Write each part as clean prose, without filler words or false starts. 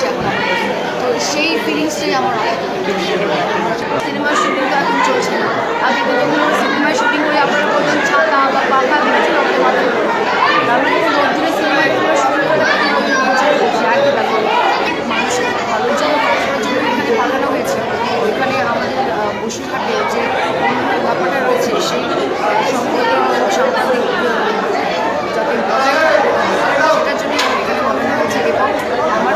এখন আমার। তো সেই ফিলিংসটাই আমার সিনেমার শুটিং তো এখন চলছে না। আগে তো কোনো সিনেমায় শুটিং করে আপনারা বলছেন ছাতা বা পাখা দিয়েছেন আমাদের মাথার উপরে, তার মানে রোদ্দুরে সিনেমায় শুটিং করে একই ব্যাপার। মানুষের ভালোর জন্য কাজ করার জন্য এখানে পাঠানো হয়েছে। ওইখানে আমাদের বসুরহাটে যে ব্যাপারটা রয়েছে সেই সম্পর্কে সাংবাদিক যাতে বজায় রাখতে সেটার জন্য এখানে পাঠানো হয়েছে। এবং আমার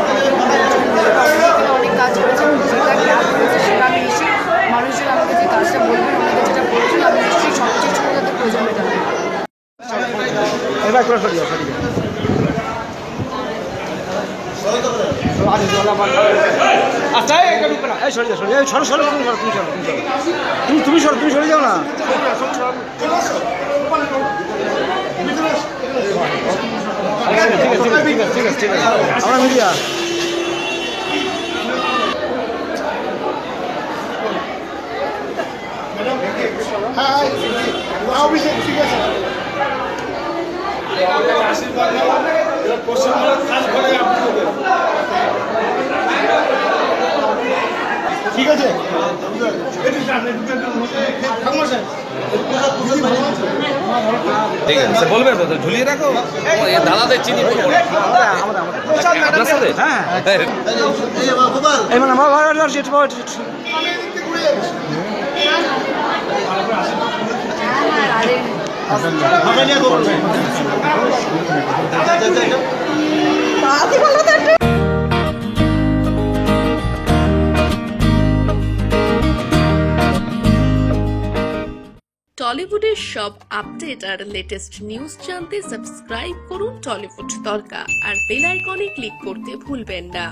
অনেক কাজ করেছে, যেটা গ্যাপ রয়েছে সেটা আমি এসে মানুষজন আমাকে যে কাজটা বলবেন, আমাকে যেটা বলছেন আমি নিশ্চয়ই সব চেষ্টা করে যাতে প্রয়োজন হয়ে যাবে। তুমি সরে যাও না। ঠিক আছে আমরা মিডিয়া ঠিক আছে। ঠিক আছে ঠিক আছে বলবেন তো ঝুলিয়ে রাখো দাদাদের চিনি আপনার সাথে হ্যাঁ টলিউডের সব আপডেট আর লেটেস্ট নিউজ জানতে সাবস্ক্রাইব করুন টলিউড তড়কা আর বেল আইকনে ক্লিক করতে ভুলবেন না।